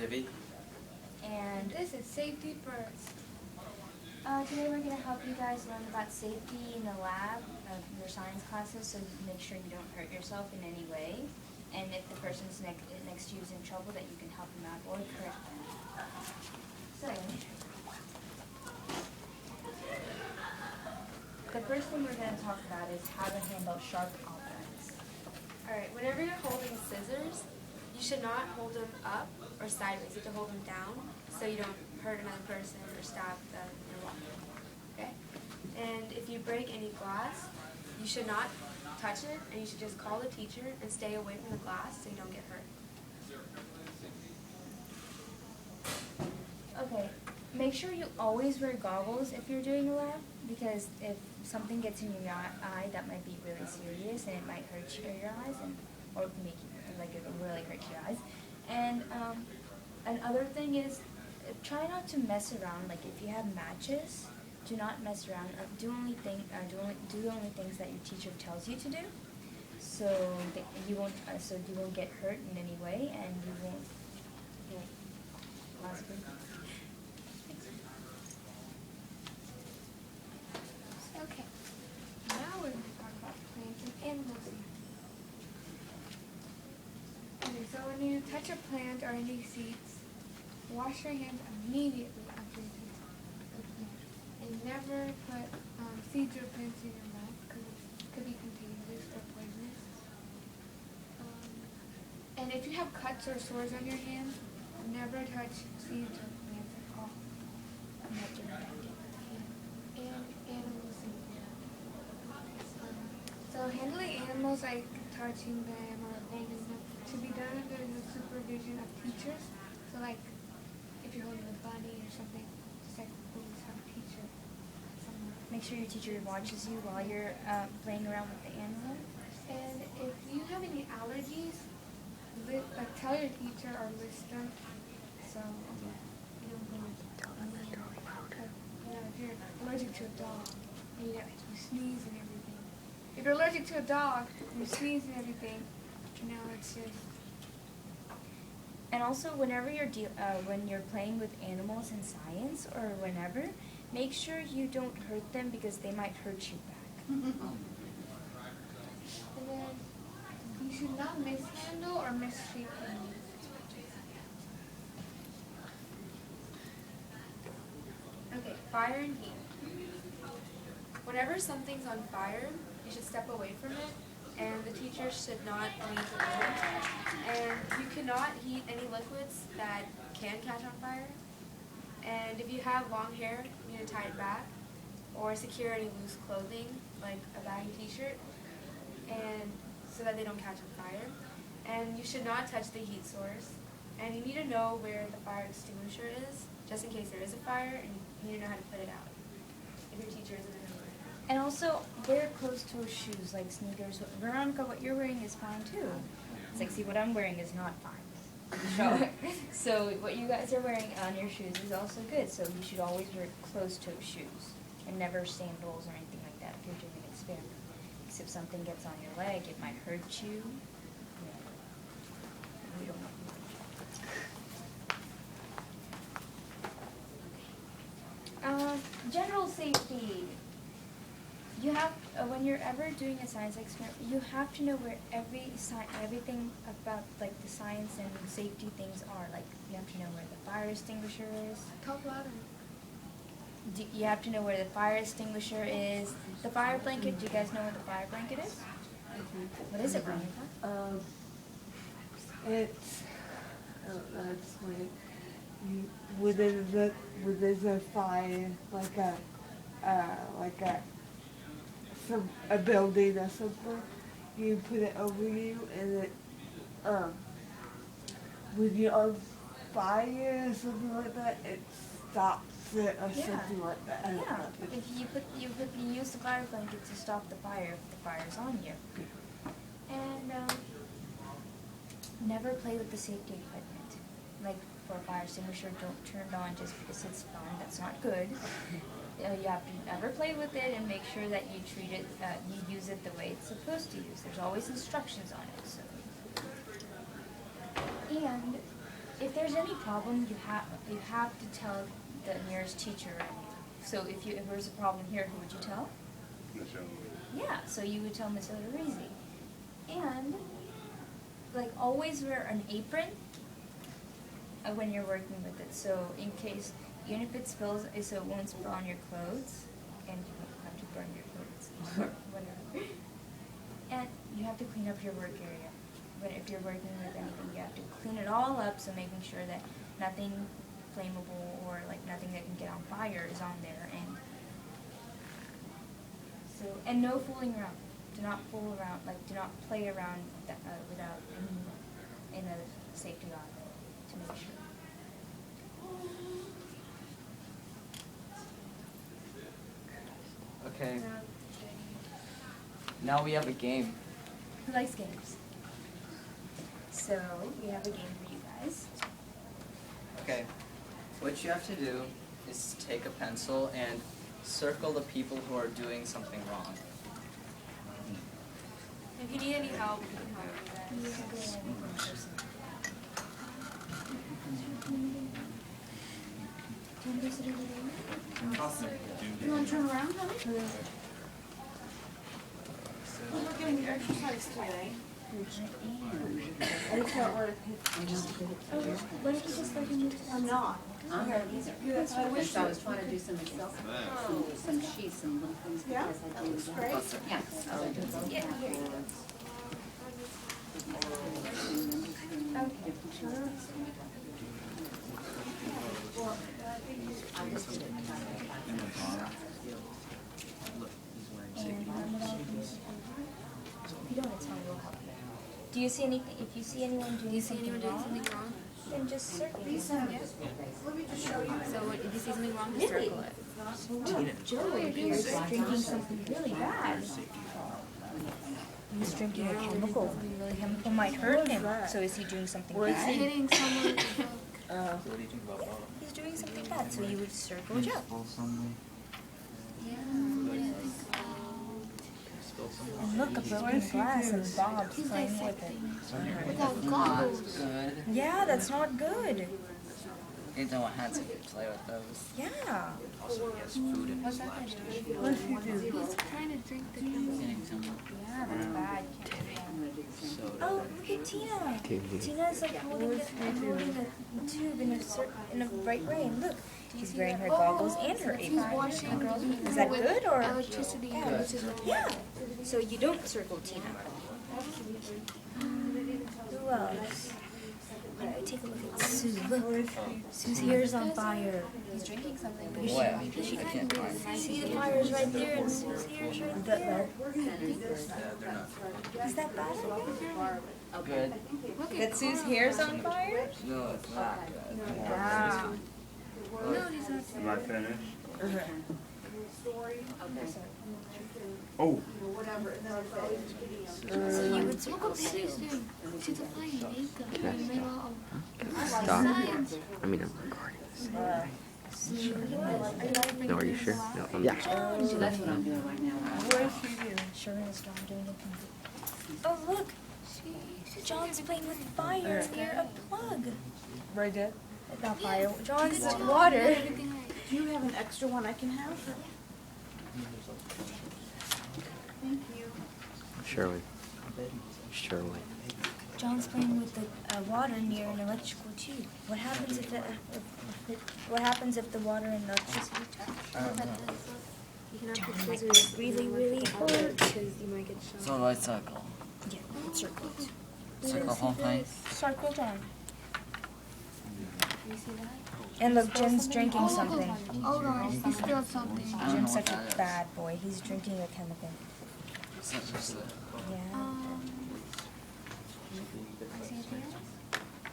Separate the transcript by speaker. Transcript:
Speaker 1: Debbie.
Speaker 2: And
Speaker 3: this is Safety First.
Speaker 2: today we're going to help you guys learn about safety in the lab of your science classes, so you make sure you don't hurt yourself in any way. And if the person's next to you is in trouble, that you can help them out or correct them. So, the first thing we're going to talk about is how to handle sharp objects.
Speaker 3: Alright, whenever you're holding scissors, you should not hold them up or sideways. You have to hold them down so you don't hurt another person or stab your walker. Okay? And if you break any glass, you should not touch it, and you should just call the teacher and stay away from the glass so you don't get hurt.
Speaker 2: Okay, make sure you always wear goggles if you're doing a lab, because if something gets in your eye, that might be really serious, and it might hurt your eyes, or make you it'll really hurt your eyes. And another thing is, try not to mess around. Like if you have matches, do not mess around. Do the only things that your teacher tells you to do, so that you won't get hurt in any way, and you won't.
Speaker 3: Okay, now we're going to talk about plants and animals. Okay, so when you touch a plant or any seeds, wash your hands immediately after you touch the plant. And never put seeds or plants in your mouth because it could be contagious or poisonous. And if you have cuts or sores on your hands, never touch seeds or plants at all. And animals. So handling animals, like touching them or holding them, should be done under the supervision of teachers. So like if you're holding a bunny or something, just like always have a teacher somewhere.
Speaker 2: Make sure your teacher watches you while you're playing around with the animal.
Speaker 3: And if you have any allergies, tell your teacher or list them. So if you're allergic to a dog, you sneeze and everything. If you're allergic to a dog, you sneeze and everything. It's just.
Speaker 2: And also, whenever when you're playing with animals in science or whenever, make sure you don't hurt them because they might hurt you back.
Speaker 3: And then you should not mishandle or mistreat animals. Okay, fire and heat. Whenever something's on fire, you should step away from it, and the teacher should not leave the room. And you cannot heat any liquids that can catch on fire. And if you have long hair, you need to tie it back, or secure any loose clothing, like a baggy t-shirt, and so that they don't catch on fire. And you should not touch the heat source. And you need to know where the fire extinguisher is, just in case there is a fire, and you need to know how to put it out if your teacher isn't in the room.
Speaker 2: And also, wear closed-toe shoes like sneakers. Veronica, what you're wearing is fine too. It's like, see, what I'm wearing is not fine. So what you guys are wearing on your shoes is also good. So you should always wear closed-toe shoes and never sandals or anything like that if you're doing an experiment. Because if something gets on your leg, it might hurt you. We don't know. General safety. You have, when you're ever doing a science experiment, you have to know where everything about like the science and safety things are. Like you have to know where the fire extinguisher is.
Speaker 3: Talk louder.
Speaker 2: You have to know where the fire extinguisher is. The fire blanket. Do you guys know what the fire blanket is? What is it, Veronica?
Speaker 4: It's that's when there's a fire, like a building or something, you put it over you, and it when you're on fire or something like that, it stops it or something like that.
Speaker 2: Yeah. If you use the fire blanket to stop the fire if the fire's on you. And never play with the safety equipment. Like for a fire extinguisher, don't turn it on just because it's fun. That's not good. You have to never play with it and make sure that you treat it, you use it the way it's supposed to use. There's always instructions on it. So. And if there's any problem, you have to tell the nearest teacher. So if there's a problem here, who would you tell?
Speaker 1: Michelle.
Speaker 2: Yeah, so you would tell Miss Odorizzi. And like always wear an apron when you're working with it. So in case, even if it spills, so it won't spill on your clothes, and you won't have to burn your clothes or whatever. And you have to clean up your work area. But if you're working with anything, you have to clean it all up, so making sure that nothing flammable or like nothing that can get on fire is on there. And no fooling around. Do not fool around. Like do not play around without in a safety lock to make sure.
Speaker 5: Okay. Now we have a game.
Speaker 2: Who likes games? So we have a game for you guys.
Speaker 5: Okay. What you have to do is take a pencil and circle the people who are doing something wrong.
Speaker 3: If you need any help, you can help me guys.
Speaker 6: You want to turn around, honey? We're getting exercise today.
Speaker 4: I just got rid of his.
Speaker 2: Why don't you just let him use
Speaker 6: I'm not.
Speaker 4: That's what I wish.
Speaker 7: I was trying to do some Excel, some sheets and little things
Speaker 6: Yeah,
Speaker 7: because I
Speaker 6: that looks great.
Speaker 7: Yeah.
Speaker 2: Yeah, here you go. Okay, sure. If you don't want to tell me, we'll help you. Do you see anything? If you see anyone doing something wrong, then just circle it.
Speaker 6: Let me just show you.
Speaker 3: So if you see something wrong, just circle it.
Speaker 2: Look, Joe is drinking something really bad. He's drinking a chemical. Something really chemical might hurt him. So is he doing something bad?
Speaker 3: Hitting someone.
Speaker 2: He's doing something bad. So you would circle Joe. And look, a broken glass and Bob's playing with it.
Speaker 3: Without goggles.
Speaker 5: Good.
Speaker 2: Yeah, that's not good.
Speaker 5: You don't have to play with those.
Speaker 2: Yeah.
Speaker 5: Also, he has food in his lap station.
Speaker 4: What's he do?
Speaker 3: He's trying to drink the chemical.
Speaker 5: Getting some
Speaker 2: Yeah, that's bad. You can't do that.
Speaker 5: soda.
Speaker 2: Oh, look at Tina. Tina's like holding the tube in a right way. And look, she's wearing her goggles and her
Speaker 3: He's
Speaker 2: apron.
Speaker 3: watching
Speaker 2: Is that good or?
Speaker 3: electricity.
Speaker 2: Yeah.
Speaker 3: Which is
Speaker 2: Yeah. So you don't circle Tina. Who else? Why don't we take a look at Sue? Look, Sue's hair is on fire.
Speaker 3: He's drinking something.
Speaker 5: What? I can't find.
Speaker 2: See, the fire's right there and Sue's hair's right there.
Speaker 5: They're not.
Speaker 2: Is that bad?
Speaker 5: Good.
Speaker 2: That Sue's hair's on fire?
Speaker 5: No, it's not good.
Speaker 2: Wow.
Speaker 3: No, he's not.
Speaker 1: Am I finished?
Speaker 2: So you would circle
Speaker 3: Look what
Speaker 2: Sue.
Speaker 3: Patty's doing. She's applying makeup.
Speaker 8: Stop. I mean, I'm recording this. No, are you sure? No, I'm
Speaker 7: So that's what I'm doing right now.
Speaker 4: What is he doing?
Speaker 2: Sure is not doing anything. Oh, look. John's playing with fire near a plug.
Speaker 4: Right there?
Speaker 2: Not fire. John's water.
Speaker 6: Do you have an extra one I can have? Thank you.
Speaker 8: Shirley. Shirley.
Speaker 2: John's playing with the water near an electrical tube. What happens if what happens if the water and electricity touch?
Speaker 5: I don't know.
Speaker 3: You can have
Speaker 2: John
Speaker 3: the
Speaker 2: might
Speaker 3: scissors
Speaker 2: be really, really hurt.
Speaker 3: because you might get shot.
Speaker 5: So I circle.
Speaker 2: Yeah, circle it.
Speaker 5: Circle the whole thing.
Speaker 2: Circle John.
Speaker 3: You see that?
Speaker 2: And look, Jim's drinking something.
Speaker 3: Oh gosh, he spilled something.
Speaker 5: I don't know
Speaker 2: Jim's
Speaker 5: what
Speaker 2: such
Speaker 5: that
Speaker 2: a
Speaker 5: is.
Speaker 2: bad boy. He's drinking a chemical.
Speaker 5: It's not just a-
Speaker 2: Yeah.
Speaker 3: I see anything else?